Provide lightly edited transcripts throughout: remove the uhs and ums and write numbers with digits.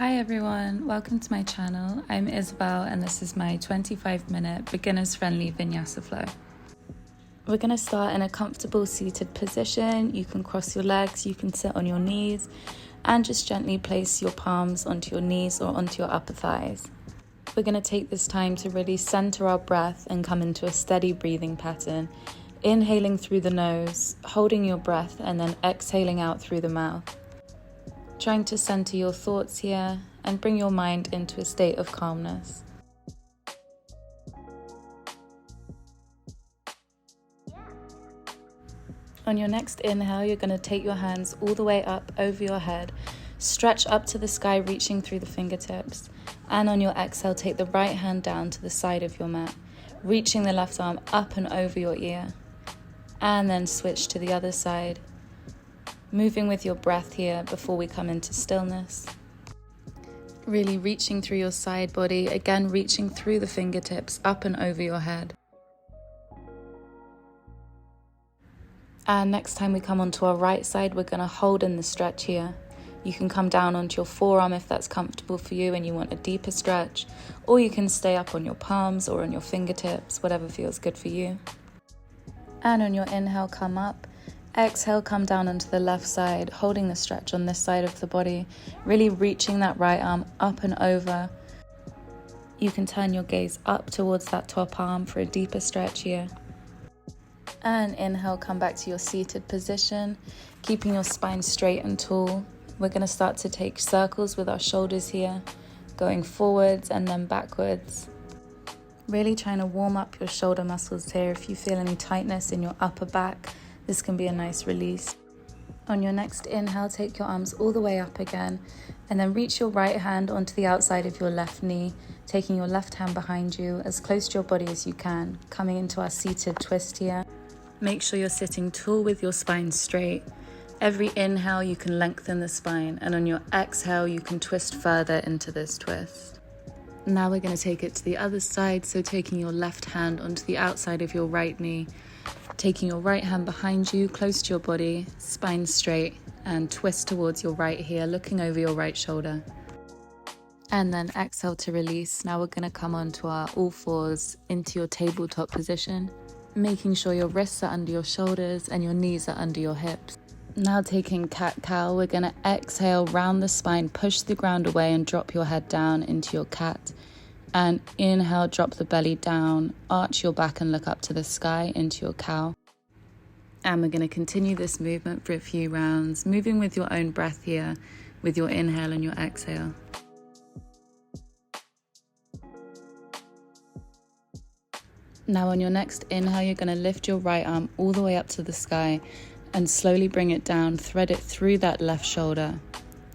Hi everyone, welcome to my channel. I'm Isabel and this is my 25-minute beginners-friendly Vinyasa Flow. We're going to start in a comfortable seated position. You can cross your legs, you can sit on your knees and just gently place your palms onto your knees or onto your upper thighs. We're going to take this time to really center our breath and come into a steady breathing pattern. Inhaling through the nose, holding your breath and then exhaling out through the mouth. Trying to center your thoughts here and bring your mind into a state of calmness. On your next inhale, you're going to take your hands all the way up over your head, stretch up to the sky, reaching through the fingertips. And on your exhale, take the right hand down to the side of your mat, reaching the left arm up and over your ear. And then switch to the other side. Moving with your breath here before we come into stillness. Really reaching through your side body, again reaching through the fingertips up and over your head. And next time we come onto our right side, we're going to hold in the stretch here. You can come down onto your forearm if that's comfortable for you and you want a deeper stretch, or you can stay up on your palms or on your fingertips, whatever feels good for you. And on your inhale, come up. Exhale, come down onto the left side, holding the stretch on this side of the body, really reaching that right arm up and over. You can turn your gaze up towards that top arm for a deeper stretch here. And inhale, come back to your seated position, keeping your spine straight and tall. We're going to start to take circles with our shoulders here, going forwards and then backwards. Really trying to warm up your shoulder muscles here. If you feel any tightness in your upper back, this can be a nice release. On your next inhale, take your arms all the way up again and then reach your right hand onto the outside of your left knee, taking your left hand behind you as close to your body as you can, coming into our seated twist here. Make sure you're sitting tall with your spine straight. Every inhale, you can lengthen the spine, and on your exhale, you can twist further into this twist. Now we're going to take it to the other side, so taking your left hand onto the outside of your right knee, taking your right hand behind you, close to your body, spine straight, and twist towards your right here, looking over your right shoulder. And then exhale to release. Now we're going to come onto our all fours into your tabletop position, making sure your wrists are under your shoulders and your knees are under your hips. Now taking cat-cow, we're going to exhale, round the spine, push the ground away and drop your head down into your cat. And inhale, drop the belly down, arch your back and look up to the sky into your cow. And we're going to continue this movement for a few rounds, moving with your own breath here, with your inhale and your exhale. Now on your next inhale, you're going to lift your right arm all the way up to the sky and slowly bring it down, thread it through that left shoulder.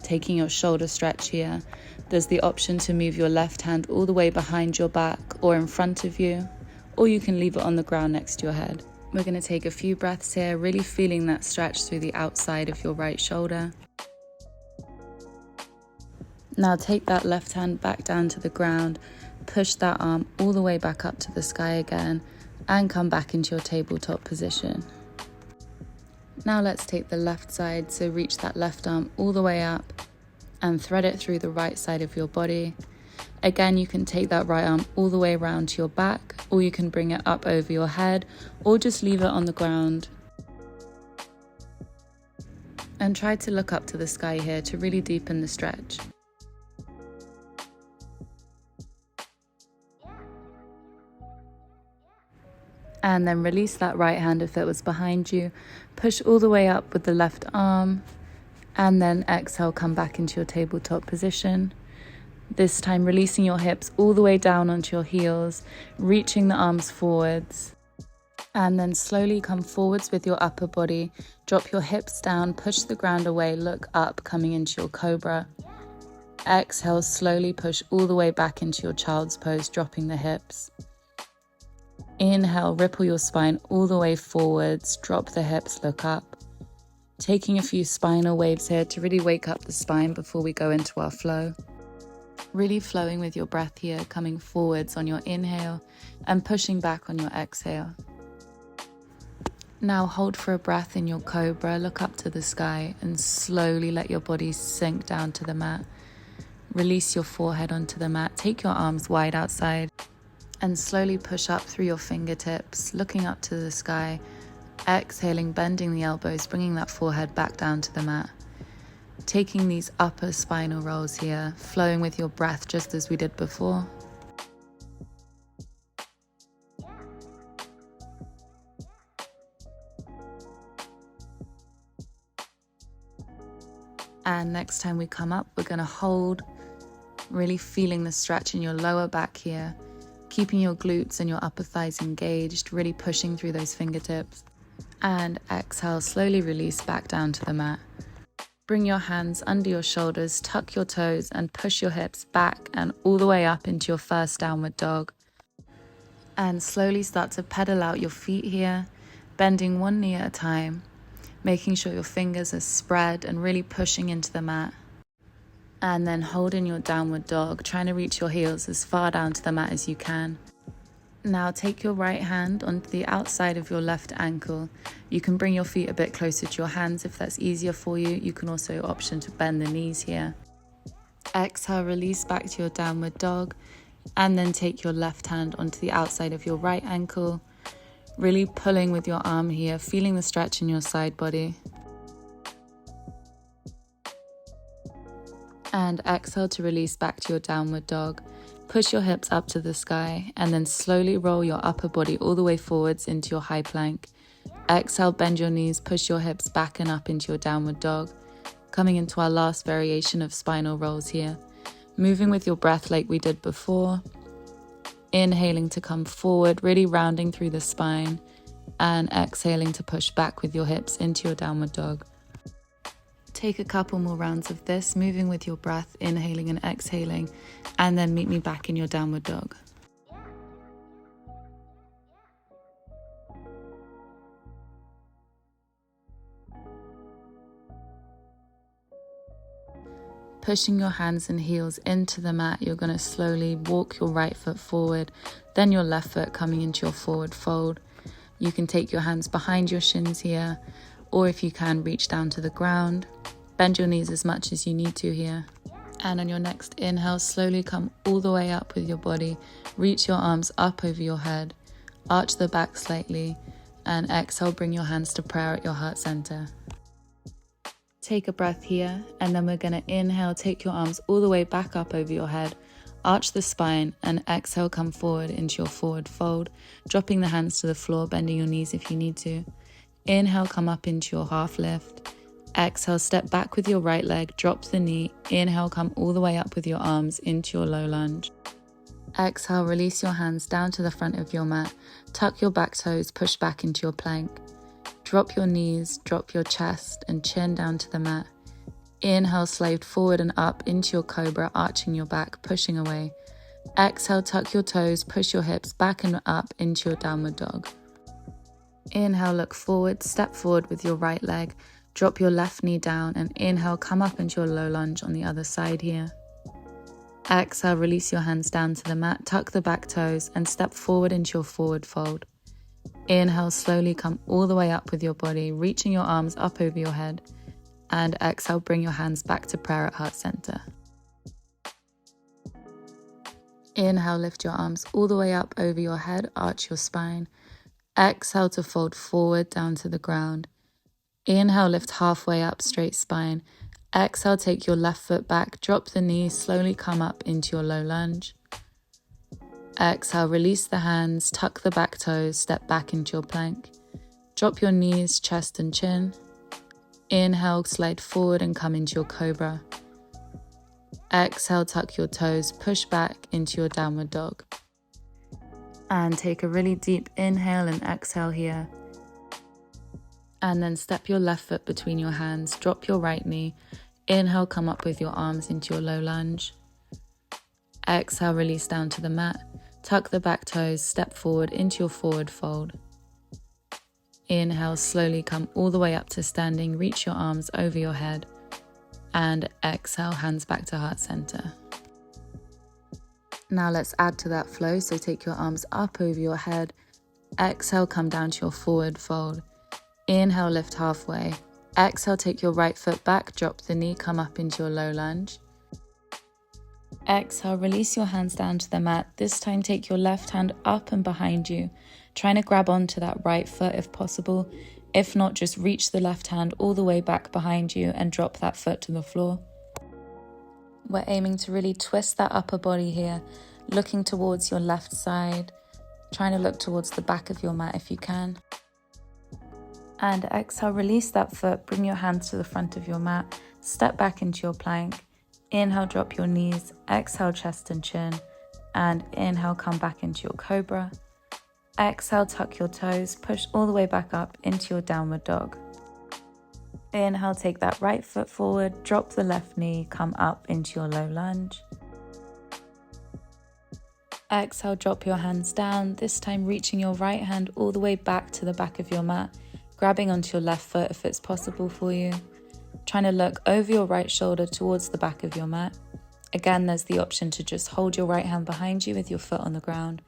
Taking your shoulder stretch here, there's the option to move your left hand all the way behind your back or in front of you, or you can leave it on the ground next to your head. We're going to take a few breaths here, really feeling that stretch through the outside of your right shoulder. Now take that left hand back down to the ground, push that arm all the way back up to the sky again, and come back into your tabletop position. Now let's take the left side, so reach that left arm all the way up and thread it through the right side of your body. Again, you can take that right arm all the way around to your back, or you can bring it up over your head, or just leave it on the ground. And try to look up to the sky here to really deepen the stretch. And then release that right hand if it was behind you. Push all the way up with the left arm. And then exhale, come back into your tabletop position. This time releasing your hips all the way down onto your heels, reaching the arms forwards. And then slowly come forwards with your upper body. Drop your hips down, push the ground away, look up, coming into your cobra. Exhale, slowly push all the way back into your child's pose, dropping the hips. Inhale, ripple your spine all the way forwards, drop the hips, look up. Taking a few spinal waves here to really wake up the spine before we go into our flow. Really flowing with your breath here, coming forwards on your inhale and pushing back on your exhale. Now hold for a breath in your cobra, look up to the sky and slowly let your body sink down to the mat. Release your forehead onto the mat. Take your arms wide outside and slowly push up through your fingertips, looking up to the sky. Exhaling, bending the elbows, bringing that forehead back down to the mat. Taking these upper spinal rolls here, flowing with your breath just as we did before. And next time we come up, we're going to hold, really feeling the stretch in your lower back here, keeping your glutes and your upper thighs engaged, really pushing through those fingertips. And exhale, slowly release back down to the mat. Bring your hands under your shoulders, tuck your toes and push your hips back and all the way up into your first downward dog. And slowly start to pedal out your feet here, bending one knee at a time, making sure your fingers are spread and really pushing into the mat. And then hold in your downward dog, trying to reach your heels as far down to the mat as you can. Now take your right hand onto the outside of your left ankle. You can bring your feet a bit closer to your hands if that's easier for you. You can also option to bend the knees here. Exhale, release back to your downward dog, and then take your left hand onto the outside of your right ankle, really pulling with your arm here, feeling the stretch in your side body. And exhale to release back to your downward dog. Push your hips up to the sky and then slowly roll your upper body all the way forwards into your high plank. Exhale, bend your knees, push your hips back and up into your downward dog. Coming into our last variation of spinal rolls here. Moving with your breath like we did before. Inhaling to come forward, really rounding through the spine. And exhaling to push back with your hips into your downward dog. Take a couple more rounds of this, moving with your breath, inhaling and exhaling, and then meet me back in your downward dog. Pushing your hands and heels into the mat, you're going to slowly walk your right foot forward, then your left foot coming into your forward fold. You can take your hands behind your shins here, or if you can, reach down to the ground. Bend your knees as much as you need to here. And on your next inhale, slowly come all the way up with your body. Reach your arms up over your head. Arch the back slightly. And exhale, bring your hands to prayer at your heart center. Take a breath here. And then we're going to inhale, take your arms all the way back up over your head. Arch the spine and exhale, come forward into your forward fold. Dropping the hands to the floor, bending your knees if you need to. Inhale, come up into your half lift. Exhale, step back with your right leg, drop the knee. Inhale, come all the way up with your arms into your low lunge. Exhale, release your hands down to the front of your mat. Tuck your back toes, push back into your plank. Drop your knees, drop your chest and chin down to the mat. Inhale, slide forward and up into your cobra, arching your back, pushing away. Exhale, tuck your toes, push your hips back and up into your downward dog. Inhale, look forward, step forward with your right leg. Drop your left knee down and inhale, come up into your low lunge on the other side here. Exhale, release your hands down to the mat, tuck the back toes and step forward into your forward fold. Inhale, slowly come all the way up with your body, reaching your arms up over your head. And exhale, bring your hands back to prayer at heart center. Inhale, lift your arms all the way up over your head, arch your spine. Exhale to fold forward down to the ground. Inhale, lift halfway up, straight spine. Exhale, take your left foot back, drop the knee, slowly come up into your low lunge. Exhale, release the hands, tuck the back toes, step back into your plank. Drop your knees, chest and chin. Inhale, slide forward and come into your cobra. Exhale, tuck your toes, push back into your downward dog. And take a really deep inhale and exhale here. And then step your left foot between your hands, drop your right knee. Inhale, come up with your arms into your low lunge. Exhale, release down to the mat. Tuck the back toes, step forward into your forward fold. Inhale, slowly come all the way up to standing, reach your arms over your head. And exhale, hands back to heart center. Now let's add to that flow, so take your arms up over your head. Exhale, come down to your forward fold. Inhale, lift halfway. Exhale, take your right foot back, drop the knee, come up into your low lunge. Exhale, release your hands down to the mat. This time take your left hand up and behind you, trying to grab onto that right foot if possible. If not, just reach the left hand all the way back behind you and drop that foot to the floor. We're aiming to really twist that upper body here, looking towards your left side, trying to look towards the back of your mat if you can. And exhale, release that foot, bring your hands to the front of your mat, step back into your plank. Inhale, drop your knees, exhale, chest and chin, and inhale, come back into your cobra. Exhale, tuck your toes, push all the way back up into your downward dog. Inhale, take that right foot forward, drop the left knee, come up into your low lunge. Exhale, drop your hands down, this time reaching your right hand all the way back to the back of your mat, grabbing onto your left foot if it's possible for you. Trying to look over your right shoulder towards the back of your mat. Again, there's the option to just hold your right hand behind you with your foot on the ground,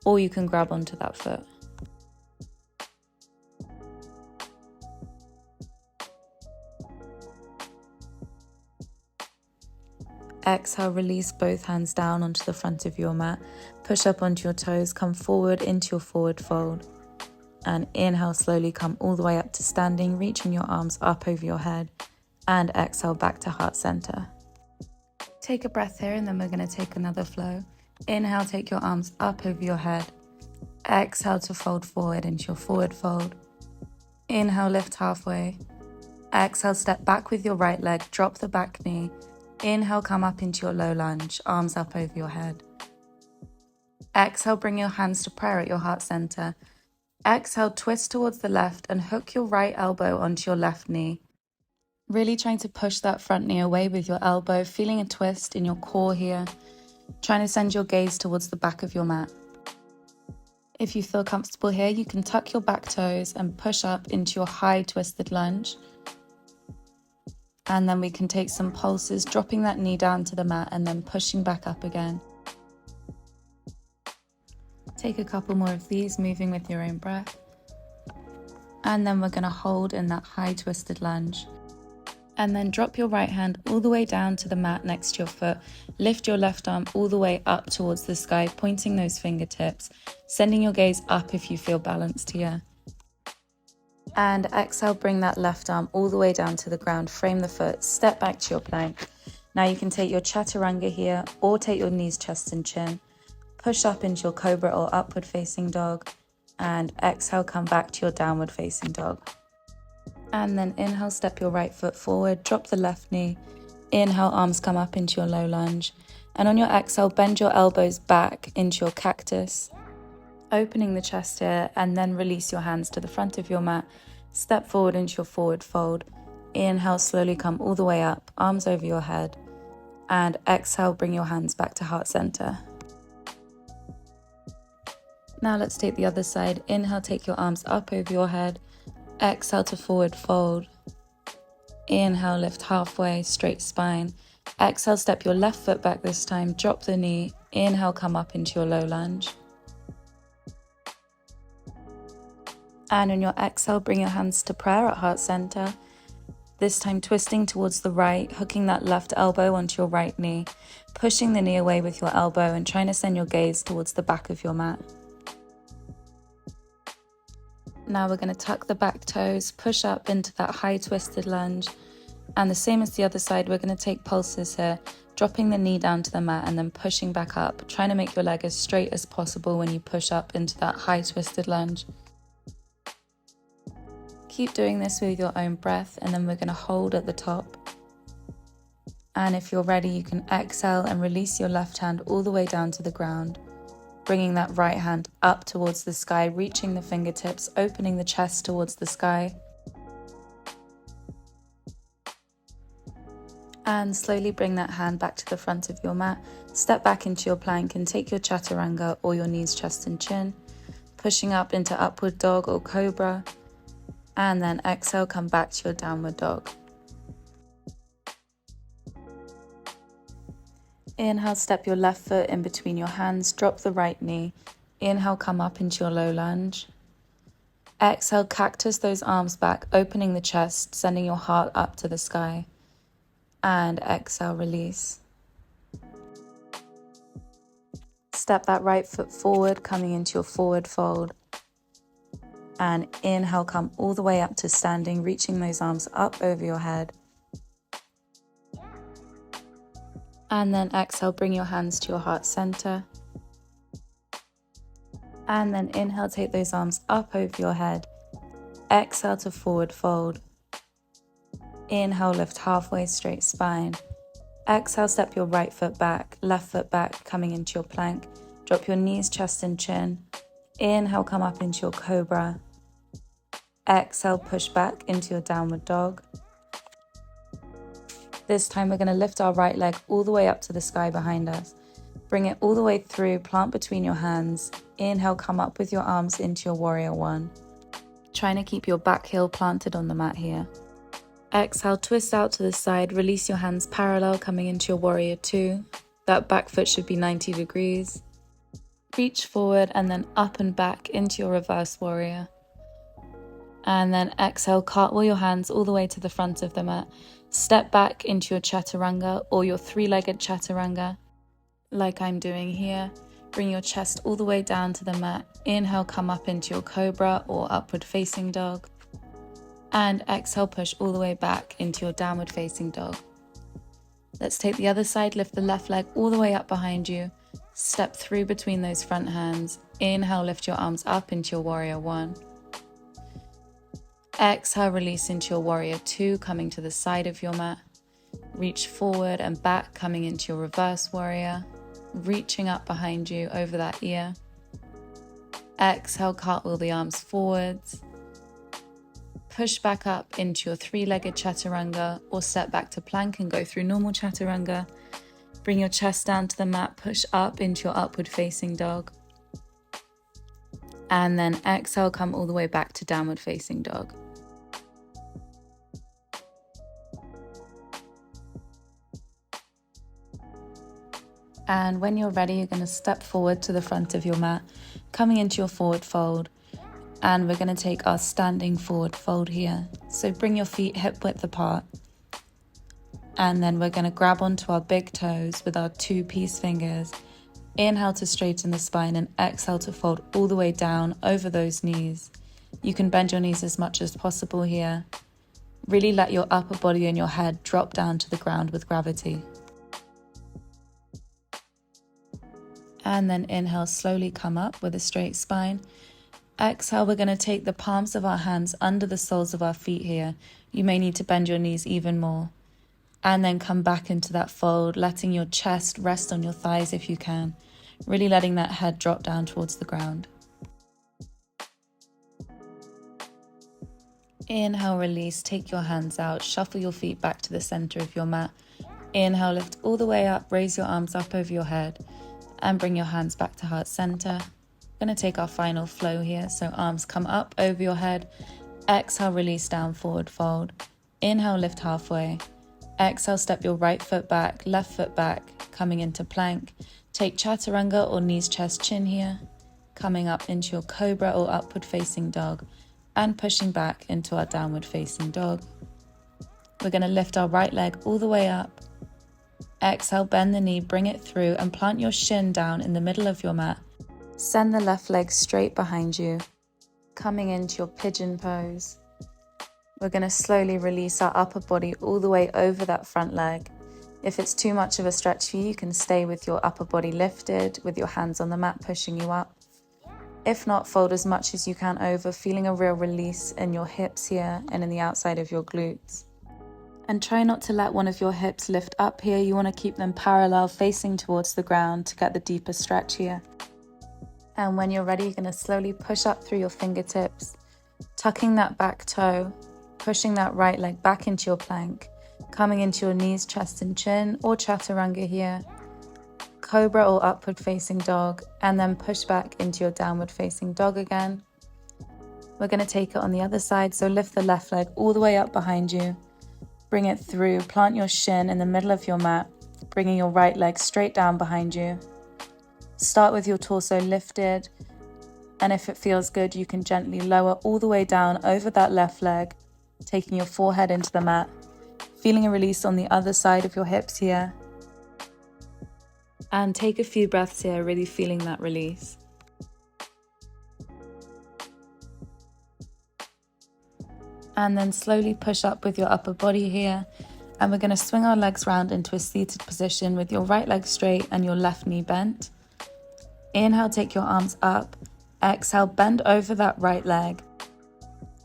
or you can grab onto that foot. Exhale, release both hands down onto the front of your mat. Push up onto your toes, come forward into your forward fold. And inhale, slowly come all the way up to standing, reaching your arms up over your head. And exhale, back to heart center. Take a breath here and then we're going to take another flow. Inhale, take your arms up over your head. Exhale to fold forward into your forward fold. Inhale, lift halfway. Exhale, step back with your right leg, drop the back knee. Inhale, come up into your low lunge, arms up over your head. Exhale, bring your hands to prayer at your heart center. Exhale, twist towards the left and hook your right elbow onto your left knee. Really trying to push that front knee away with your elbow, feeling a twist in your core here. Trying to send your gaze towards the back of your mat. If you feel comfortable here, you can tuck your back toes and push up into your high twisted lunge. And then we can take some pulses, dropping that knee down to the mat and then pushing back up again. Take a couple more of these, moving with your own breath. And then we're going to hold in that high twisted lunge. And then drop your right hand all the way down to the mat next to your foot. Lift your left arm all the way up towards the sky, pointing those fingertips, sending your gaze up if you feel balanced here. And exhale, bring that left arm all the way down to the ground, frame the foot, step back to your plank. Now you can take your chaturanga here or take your knees, chest and chin. Push up into your cobra or upward facing dog. And exhale, come back to your downward facing dog. And then inhale, step your right foot forward, drop the left knee. Inhale, arms come up into your low lunge. And on your exhale, bend your elbows back into your cactus, opening the chest here, and then release your hands to the front of your mat. Step forward into your forward fold. Inhale, slowly come all the way up, arms over your head. And exhale, bring your hands back to heart center. Now let's take the other side. Inhale, take your arms up over your head. Exhale to forward fold. Inhale, lift halfway, straight spine. Exhale, step your left foot back this time, drop the knee. Inhale, come up into your low lunge. And on your exhale, bring your hands to prayer at heart center. This time twisting towards the right, hooking that left elbow onto your right knee, pushing the knee away with your elbow and trying to send your gaze towards the back of your mat. Now we're going to tuck the back toes, push up into that high twisted lunge. And the same as the other side, we're going to take pulses here, dropping the knee down to the mat and then pushing back up, trying to make your leg as straight as possible when you push up into that high twisted lunge. Keep doing this with your own breath, and then we're going to hold at the top. And if you're ready, you can exhale and release your left hand all the way down to the ground, bringing that right hand up towards the sky, reaching the fingertips, opening the chest towards the sky. And slowly bring that hand back to the front of your mat. Step back into your plank and take your chaturanga or your knees, chest and chin, pushing up into upward dog or cobra. And then exhale, come back to your downward dog. Inhale, step your left foot in between your hands, drop the right knee. Inhale, come up into your low lunge. Exhale, cactus those arms back, opening the chest, sending your heart up to the sky. And exhale, release. Step that right foot forward, coming into your forward fold. And inhale, come all the way up to standing, reaching those arms up over your head. And then exhale, bring your hands to your heart center. And then inhale, take those arms up over your head. Exhale to forward fold. Inhale, lift halfway, straight spine. Exhale, step your right foot back, left foot back, coming into your plank. Drop your knees, chest and chin. Inhale, come up into your cobra. Exhale, push back into your downward dog. This time we're going to lift our right leg all the way up to the sky behind us. Bring it all the way through, plant between your hands. Inhale, come up with your arms into your warrior one. Trying to keep your back heel planted on the mat here. Exhale, twist out to the side, release your hands parallel, coming into your warrior two. That back foot should be 90 degrees. Reach forward and then up and back into your reverse warrior. And then exhale, cartwheel your hands all the way to the front of the mat. Step back into your chaturanga or your three-legged chaturanga, like I'm doing here. Bring your chest all the way down to the mat. Inhale, come up into your cobra or upward facing dog. And exhale, push all the way back into your downward facing dog. Let's take the other side, lift the left leg all the way up behind you. Step through between those front hands. Inhale, lift your arms up into your warrior one. Exhale, release into your warrior two, coming to the side of your mat. Reach forward and back, coming into your reverse warrior. Reaching up behind you over that ear. Exhale, cartwheel the arms forwards. Push back up into your three-legged chaturanga or step back to plank and go through normal chaturanga. Bring your chest down to the mat, push up into your upward facing dog. And then exhale, come all the way back to downward facing dog. And when you're ready, you're going to step forward to the front of your mat, coming into your forward fold. And we're going to take our standing forward fold here. So bring your feet hip width apart. And then we're going to grab onto our big toes with our two peace fingers. Inhale to straighten the spine and exhale to fold all the way down over those knees. You can bend your knees as much as possible here. Really let your upper body and your head drop down to the ground with gravity. And then inhale, slowly come up with a straight spine. Exhale, we're going to take the palms of our hands under the soles of our feet here. You may need to bend your knees even more. And then come back into that fold, letting your chest rest on your thighs if you can. Really letting that head drop down towards the ground. Inhale, release, take your hands out, shuffle your feet back to the center of your mat. Inhale, lift all the way up, raise your arms up over your head. And bring your hands back to heart center. We're going to take our final flow here. So arms come up over your head. Exhale, release down, forward fold. Inhale, lift halfway. Exhale, step your right foot back, left foot back, coming into plank. Take chaturanga or knees, chest, chin here. Coming up into your cobra or upward facing dog. And pushing back into our downward facing dog. We're going to lift our right leg all the way up. Exhale, bend the knee, bring it through and plant your shin down in the middle of your mat. Send the left leg straight behind you, coming into your pigeon pose. We're going to slowly release our upper body all the way over that front leg. If it's too much of a stretch for you, you can stay with your upper body lifted, with your hands on the mat pushing you up. If not, fold as much as you can over, feeling a real release in your hips here and in the outside of your glutes. And try not to let one of your hips lift up here. You want to keep them parallel, facing towards the ground to get the deeper stretch here. And when you're ready, you're going to slowly push up through your fingertips, tucking that back toe, pushing that right leg back into your plank, coming into your knees, chest and chin, or chaturanga here, cobra or upward facing dog, and then push back into your downward facing dog again. We're going to take it on the other side, so lift the left leg all the way up behind you. Bring it through, plant your shin in the middle of your mat, bringing your right leg straight down behind you. Start with your torso lifted, and if it feels good, you can gently lower all the way down over that left leg, taking your forehead into the mat, feeling a release on the other side of your hips here. And take a few breaths here, really feeling that release. And then slowly push up with your upper body here. And we're going to swing our legs round into a seated position with your right leg straight and your left knee bent. Inhale, take your arms up. Exhale, bend over that right leg,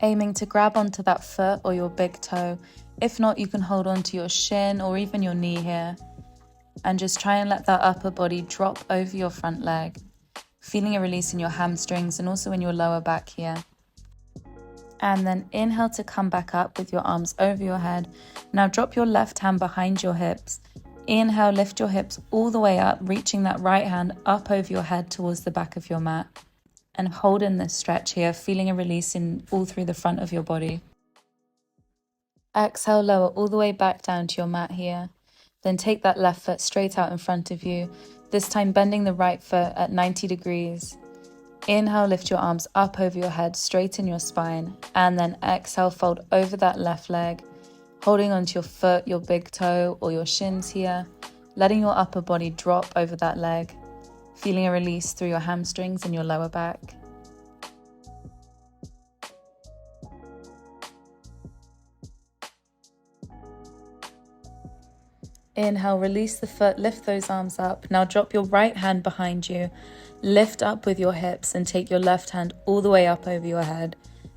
aiming to grab onto that foot or your big toe. If not, you can hold on to your shin or even your knee here. And just try and let that upper body drop over your front leg, feeling a release in your hamstrings and also in your lower back here. And then inhale to come back up with your arms over your head. Now drop your left hand behind your hips. Inhale, lift your hips all the way up, reaching that right hand up over your head towards the back of your mat. And hold in this stretch here, feeling a release in all through the front of your body. Exhale, lower all the way back down to your mat here. Then take that left foot straight out in front of you, this time bending the right foot at 90 degrees. Inhale, lift your arms up over your head, straighten your spine, and then exhale, fold over that left leg, holding onto your foot, your big toe, or your shins here, letting your upper body drop over that leg, feeling a release through your hamstrings and your lower back. Inhale, release the foot, lift those arms up. Now drop your right hand behind you, lift up with your hips and take your left hand all the way up over your head,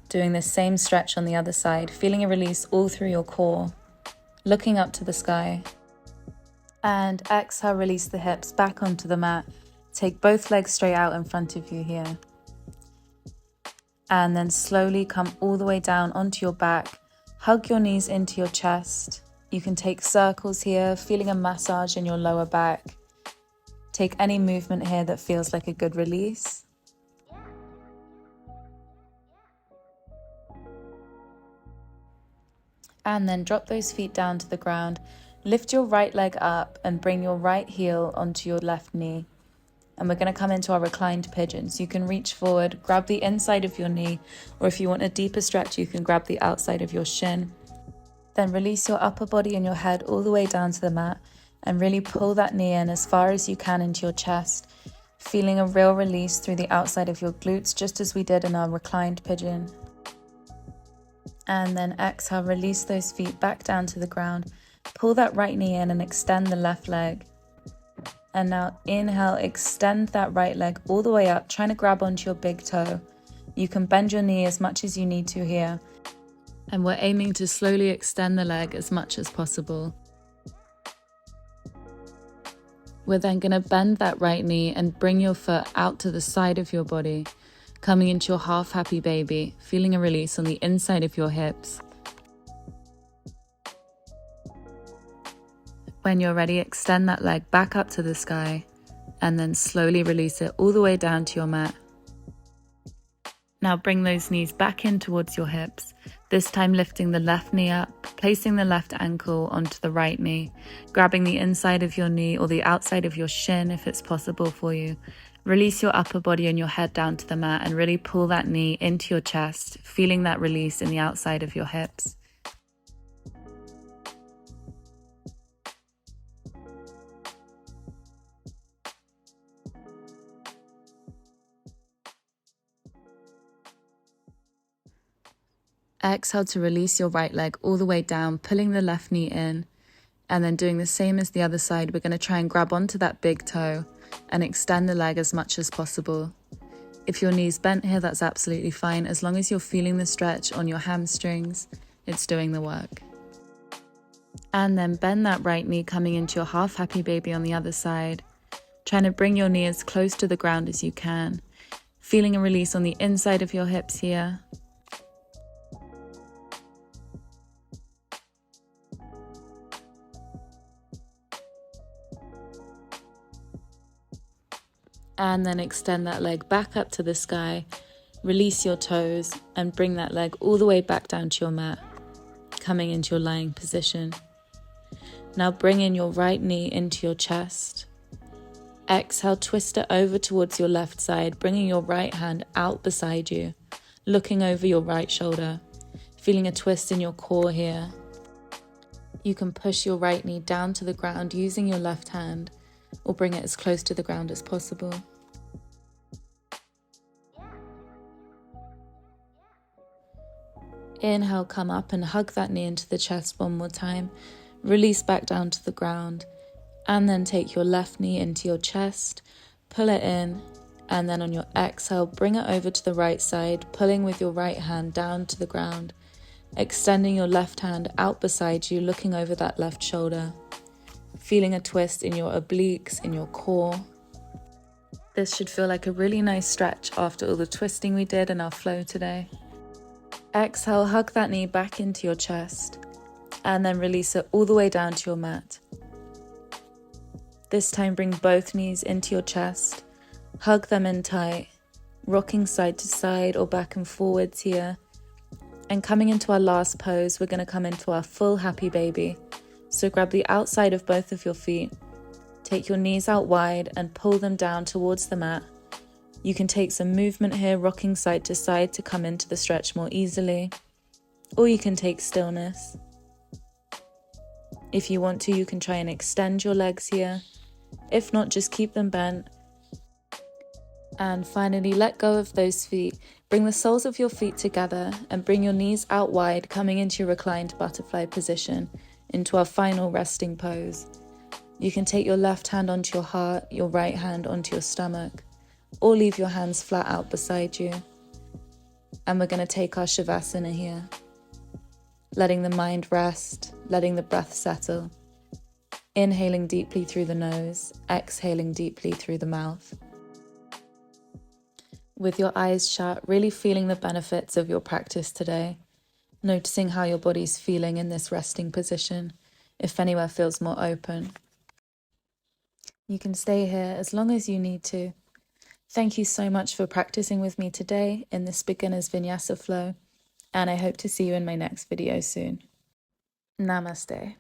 doing the same stretch on the other side, feeling a release all through your core, looking up to the sky. And exhale, release the hips back onto the mat. Take both legs straight out in front of you here. And then slowly come all the way down onto your back. Hug your knees into your chest. You can take circles here, feeling a massage in your lower back. Take any movement here that feels like a good release. And then drop those feet down to the ground. Lift your right leg up and bring your right heel onto your left knee. And we're going to come into our reclined pigeon. So you can reach forward, grab the inside of your knee, or if you want a deeper stretch, you can grab the outside of your shin. Then release your upper body and your head all the way down to the mat and really pull that knee in as far as you can into your chest, feeling a real release through the outside of your glutes, just as we did in our reclined pigeon. And then exhale, release those feet back down to the ground. Pull that right knee in and extend the left leg. And now inhale, extend that right leg all the way up, trying to grab onto your big toe. You can bend your knee as much as you need to here. And we're aiming to slowly extend the leg as much as possible. We're then going to bend that right knee and bring your foot out to the side of your body, coming into your half happy baby, feeling a release on the inside of your hips. When you're ready, extend that leg back up to the sky and then slowly release it all the way down to your mat. Now bring those knees back in towards your hips, this time lifting the left knee up, placing the left ankle onto the right knee, grabbing the inside of your knee or the outside of your shin if it's possible for you. Release your upper body and your head down to the mat and really pull that knee into your chest, feeling that release in the outside of your hips. Exhale to release your right leg all the way down, pulling the left knee in, and then doing the same as the other side. We're going to try and grab onto that big toe and extend the leg as much as possible. If your knee's bent here, that's absolutely fine. As long as you're feeling the stretch on your hamstrings, it's doing the work. And then bend that right knee, coming into your half happy baby on the other side, trying to bring your knee as close to the ground as you can, feeling a release on the inside of your hips here. And then extend that leg back up to the sky, release your toes and bring that leg all the way back down to your mat, coming into your lying position. Now bring in your right knee into your chest. Exhale, twist it over towards your left side, bringing your right hand out beside you, looking over your right shoulder, feeling a twist in your core here. You can push your right knee down to the ground using your left hand, or bring it as close to the ground as possible. Inhale, come up and hug that knee into the chest one more time. Release back down to the ground. And then take your left knee into your chest, pull it in, and then on your exhale, bring it over to the right side, pulling with your right hand down to the ground, extending your left hand out beside you, looking over that left shoulder, feeling a twist in your obliques, in your core. This should feel like a really nice stretch after all the twisting we did in our flow today. Exhale, hug that knee back into your chest, and then release it all the way down to your mat. This time, bring both knees into your chest, hug them in tight, rocking side to side or back and forwards here. And coming into our last pose, we're going to come into our full happy baby. So grab the outside of both of your feet, take your knees out wide and pull them down towards the mat. You can take some movement here, rocking side to side to come into the stretch more easily, or you can take stillness. If you want to, you can try and extend your legs here. If not, just keep them bent. And finally, let go of those feet. Bring the soles of your feet together and bring your knees out wide, coming into your reclined butterfly position, into our final resting pose. You can take your left hand onto your heart, your right hand onto your stomach, or leave your hands flat out beside you. And we're going to take our Shavasana here, letting the mind rest, letting the breath settle. Inhaling deeply through the nose, exhaling deeply through the mouth. With your eyes shut, really feeling the benefits of your practice today, noticing how your body's feeling in this resting position, if anywhere feels more open. You can stay here as long as you need to. Thank you so much for practicing with me today in this beginner's Vinyasa Flow, and I hope to see you in my next video soon. Namaste.